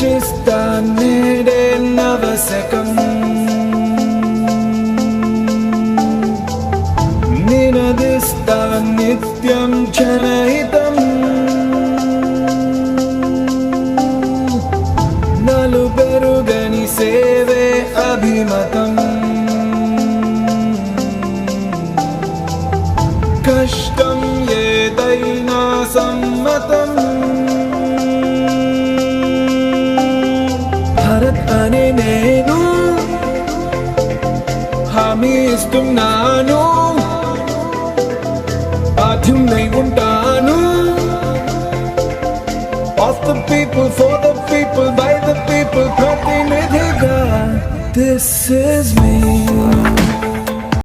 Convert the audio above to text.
రచిస్తా నేడే నవశకం నినదిస్తా నిత్యం జనహితం నలుబెరుగని సేవే అభిమతం కష్టం ఏదైనా సమ్మతం భారత్ అనే నేను హామీ ఇస్తున్నాను బాధ్యున్నై ఉంటాను of the people for the people by the people ప్రతినిధిగా this is me